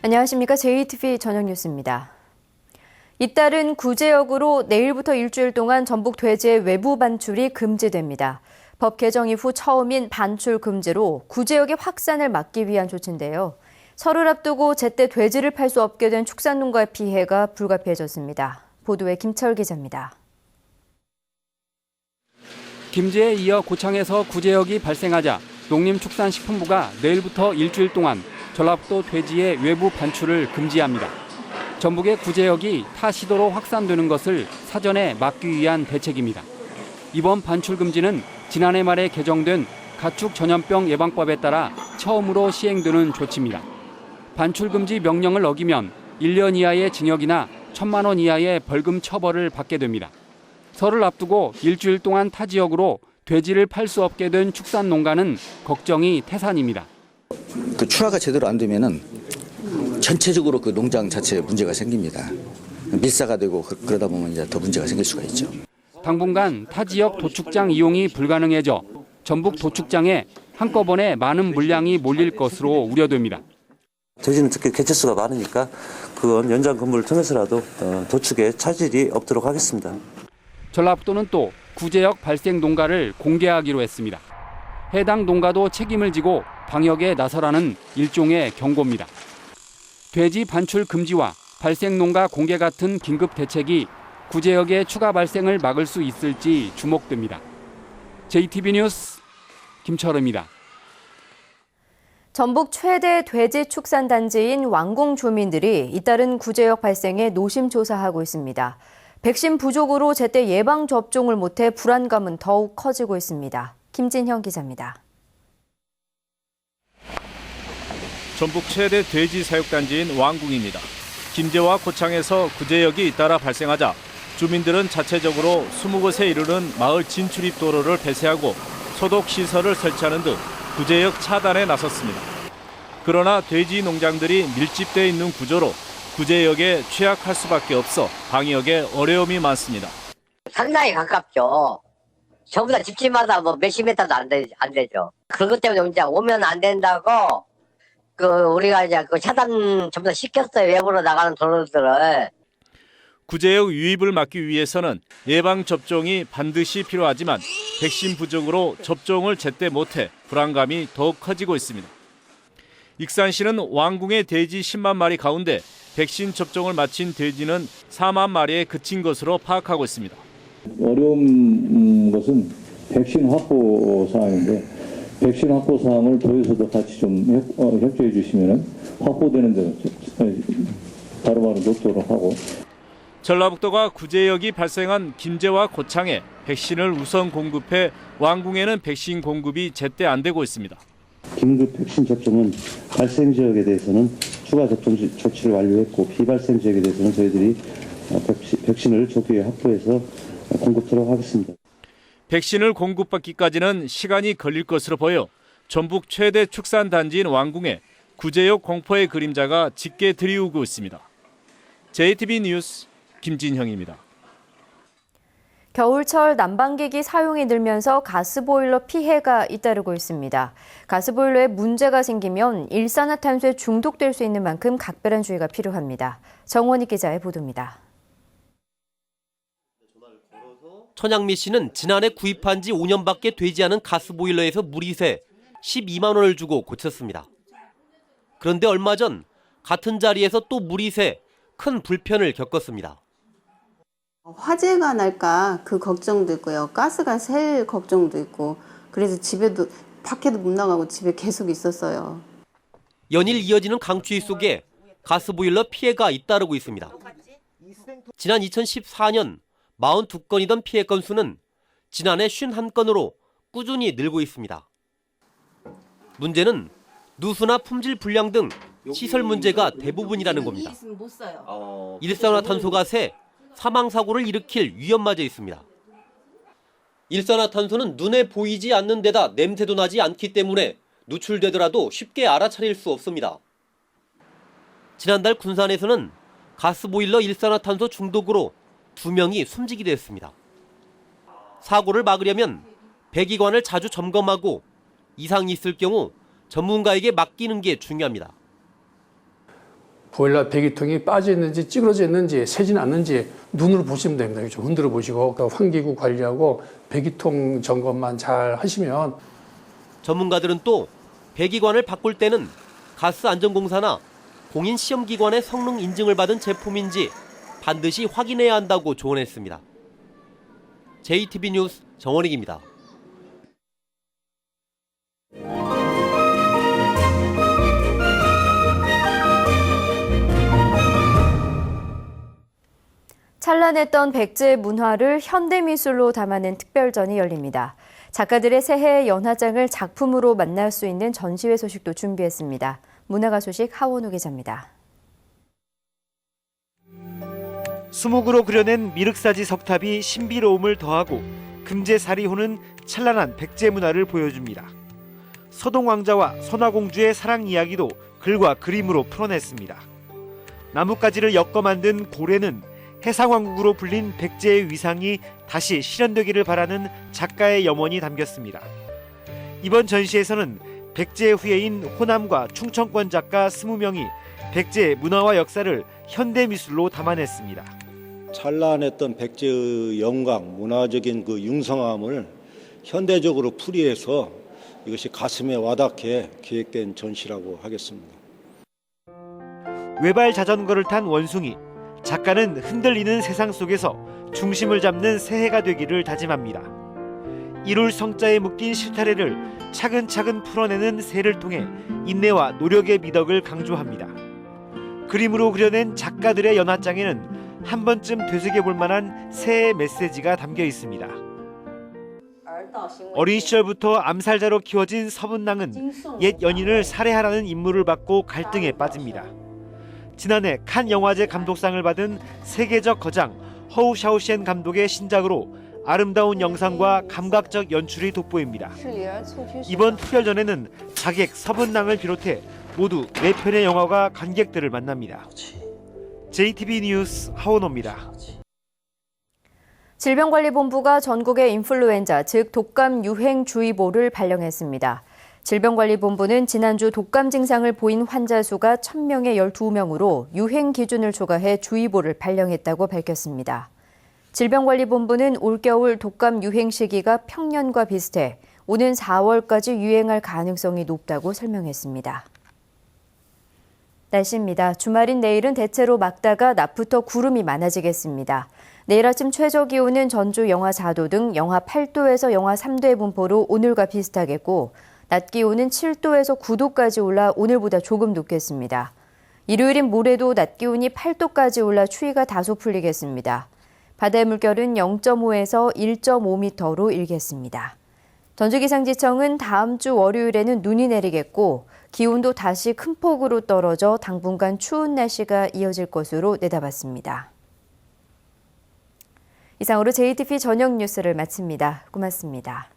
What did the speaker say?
안녕하십니까. JTV 저녁 뉴스입니다. 잇따른 구제역으로 내일부터 일주일 동안 전북 돼지의 외부 반출이 금지됩니다. 법 개정 이후 처음인 반출 금지로 구제역의 확산을 막기 위한 조치인데요. 설을 앞두고 제때 돼지를 팔 수 없게 된 축산농가의 피해가 불가피해졌습니다. 보도에 김철 기자입니다. 김제에 이어 고창에서 구제역이 발생하자 농림축산식품부가 내일부터 일주일 동안 전라북도 돼지의 외부 반출을 금지합니다. 전북의 구제역이 타 시도로 확산되는 것을 사전에 막기 위한 대책입니다. 이번 반출 금지는 지난해 말에 개정된 가축 전염병 예방법에 따라 처음으로 시행되는 조치입니다. 반출 금지 명령을 어기면 1년 이하의 징역이나 1,000만 원 이하의 벌금 처벌을 받게 됩니다. 설을 앞두고 일주일 동안 타 지역으로 돼지를 팔 수 없게 된 축산농가는 걱정이 태산입니다. 그 출하가 제대로 안 되면은 전체적으로 그 농장 자체에 문제가 생깁니다. 밀사가 되고 그러다 보면 이제 더 문제가 생길 수가 있죠. 당분간 타 지역 도축장 이용이 불가능해져 전북 도축장에 한꺼번에 많은 물량이 몰릴 것으로 우려됩니다. 돼지는 특히 개체수가 많으니까 그건 연장 근무를 통해서라도 도축에 차질이 없도록 하겠습니다. 전라북도는 또 구제역 발생 농가를 공개하기로 했습니다. 해당 농가도 책임을 지고 방역에 나서라는 일종의 경고입니다. 돼지 반출 금지와 발생 농가 공개 같은 긴급 대책이 구제역의 추가 발생을 막을 수 있을지 주목됩니다. JTB 뉴스 김철우입니다. 전북 최대 돼지 축산단지인 왕궁 주민들이 잇따른 구제역 발생에 노심초사하고 있습니다. 백신 부족으로 제때 예방 접종을 못해 불안감은 더욱 커지고 있습니다. 김진형 기자입니다. 전북 최대 돼지 사육단지인 왕궁입니다. 김제와 고창에서 구제역이 잇따라 발생하자 주민들은 자체적으로 20곳에 이르는 마을 진출입 도로를 폐쇄하고 소독시설을 설치하는 등 구제역 차단에 나섰습니다. 그러나 돼지 농장들이 밀집되어 있는 구조로 구제역에 취약할 수밖에 없어 방역에 어려움이 많습니다. 상당히 가깝죠. 전부 다 집집마다 뭐 몇십 미터도 안 되죠. 그것 때문에 이제 오면 안 된다고 우리가 이제 차단 전부 다 시켰어요. 외부로 나가는 도로들을. 구제역 유입을 막기 위해서는 예방 접종이 반드시 필요하지만 백신 부족으로 접종을 제때 못해 불안감이 더욱 커지고 있습니다. 익산시는 왕궁의 돼지 10만 마리 가운데 백신 접종을 마친 돼지는 4만 마리에 그친 것으로 파악하고 있습니다. 어려운 것은 백신 확보 사항인데 백신 확보 사항을 도에서도 같이 좀 협조해 주시면 확보되는 대로 바로바로 놓도록 하고. 전라북도가 구제역이 발생한 김제와 고창에 백신을 우선 공급해 왕궁에는 백신 공급이 제때 안 되고 있습니다. 긴급 백신 접종은 발생 지역에 대해서는 추가 접종 조치를 완료했고 비발생 지역에 대해서는 저희들이 백신을 조기에 확보해서 공급하도록 하겠습니다. 백신을 공급받기까지는 시간이 걸릴 것으로 보여 전북 최대 축산단지인 왕궁에 구제역 공포의 그림자가 짙게 드리우고 있습니다. JTB 뉴스 김진형입니다. 겨울철 난방기기 사용이 늘면서 가스보일러 피해가 잇따르고 있습니다. 가스보일러에 문제가 생기면 일산화탄소에 중독될 수 있는 만큼 각별한 주의가 필요합니다. 정원희 기자의 보도입니다. 천양미 씨는 지난해 구입한 지 5년밖에 되지 않은 가스보일러에서 물이 새 12만 원을 주고 고쳤습니다. 그런데 얼마 전 같은 자리에서 또 물이 새 큰 불편을 겪었습니다. 화재가 날까 그 걱정도 있고요. 가스가 셀 걱정도 있고 그래서 밖에도 못 나가고 집에 계속 있었어요. 연일 이어지는 강추위 속에 가스보일러 피해가 잇따르고 있습니다. 지난 2014년 42건이던 피해 건수는 지난해 51건으로 꾸준히 늘고 있습니다. 문제는 누수나 품질 불량 등 시설 문제가 대부분이라는 겁니다. 일산화탄소가 새 사망사고를 일으킬 위험마저 있습니다. 일산화탄소는 눈에 보이지 않는 데다 냄새도 나지 않기 때문에 누출되더라도 쉽게 알아차릴 수 없습니다. 지난달 군산에서는 가스보일러 일산화탄소 중독으로 2명이 숨지기도 했습니다. 사고를 막으려면 배기관을 자주 점검하고 이상이 있을 경우 전문가에게 맡기는 게 중요합니다. 보일러 배기통이 빠져 있는지 찌그러져 있는지 새진 않는지 눈으로 보시면 됩니다. 좀 흔들어 보시고 환기구 관리하고 배기통 점검만 잘 하시면. 전문가들은 또 배기관을 바꿀 때는 가스안전공사나 공인시험기관의 성능 인증을 받은 제품인지 반드시 확인해야 한다고 조언했습니다. JTB 뉴스 정원익입니다. 찬란했던 백제 문화를 현대미술로 담아낸 특별전이 열립니다. 작가들의 새해 연화장을 작품으로 만날 수 있는 전시회 소식도 준비했습니다. 문화가 소식 하원우 기자입니다. 수묵으로 그려낸 미륵사지 석탑이 신비로움을 더하고 금제사리호는 찬란한 백제 문화를 보여줍니다. 서동왕자와 선화공주의 사랑 이야기도 글과 그림으로 풀어냈습니다. 나뭇가지를 엮어 만든 고래는 해상왕국으로 불린 백제의 위상이 다시 실현되기를 바라는 작가의 염원이 담겼습니다. 이번 전시에서는 백제의 후예인 호남과 충청권 작가 20명이 백제의 문화와 역사를 현대미술로 담아냈습니다. 찬란했던 백제의 영광, 문화적인 그 융성함을 현대적으로 풀이해서 이것이 가슴에 와닿게 기획된 전시라고 하겠습니다. 외발 자전거를 탄 원숭이, 작가는 흔들리는 세상 속에서 중심을 잡는 새해가 되기를 다짐합니다. 이룰 성자에 묶인 실타래를 차근차근 풀어내는 새를 통해 인내와 노력의 미덕을 강조합니다. 그림으로 그려낸 작가들의 연화장에는 한 번쯤 되새겨볼 만한 새해 메시지가 담겨 있습니다. 어린 시절부터 암살자로 키워진 서분낭은 옛 연인을 살해하라는 임무를 받고 갈등에 빠집니다. 지난해 칸 영화제 감독상을 받은 세계적 거장 허우 샤오시엔 감독의 신작으로 아름다운 영상과 감각적 연출이 돋보입니다. 이번 특별전에는 자객 서분낭을 비롯해 모두 4편의 영화가 관객들을 만납니다. JTB 뉴스 하원호입니다. 질병관리본부가 전국에 인플루엔자, 즉 독감 유행주의보를 발령했습니다. 질병관리본부는 지난주 독감 증상을 보인 환자 수가 1,000명에 12명으로 유행 기준을 초과해 주의보를 발령했다고 밝혔습니다. 질병관리본부는 올겨울 독감 유행 시기가 평년과 비슷해 오는 4월까지 유행할 가능성이 높다고 설명했습니다. 날씨입니다. 주말인 내일은 대체로 맑다가 낮부터 구름이 많아지겠습니다. 내일 아침 최저 기온은 전주 영하 4도 등 영하 8도에서 영하 3도의 분포로 오늘과 비슷하겠고 낮 기온은 7도에서 9도까지 올라 오늘보다 조금 높겠습니다. 일요일인 모레도 낮 기온이 8도까지 올라 추위가 다소 풀리겠습니다. 바다의 물결은 0.5에서 1.5m로 일겠습니다. 전주기상지청은 다음 주 월요일에는 눈이 내리겠고 기온도 다시 큰 폭으로 떨어져 당분간 추운 날씨가 이어질 것으로 내다봤습니다. 이상으로 JTB 저녁 뉴스를 마칩니다. 고맙습니다.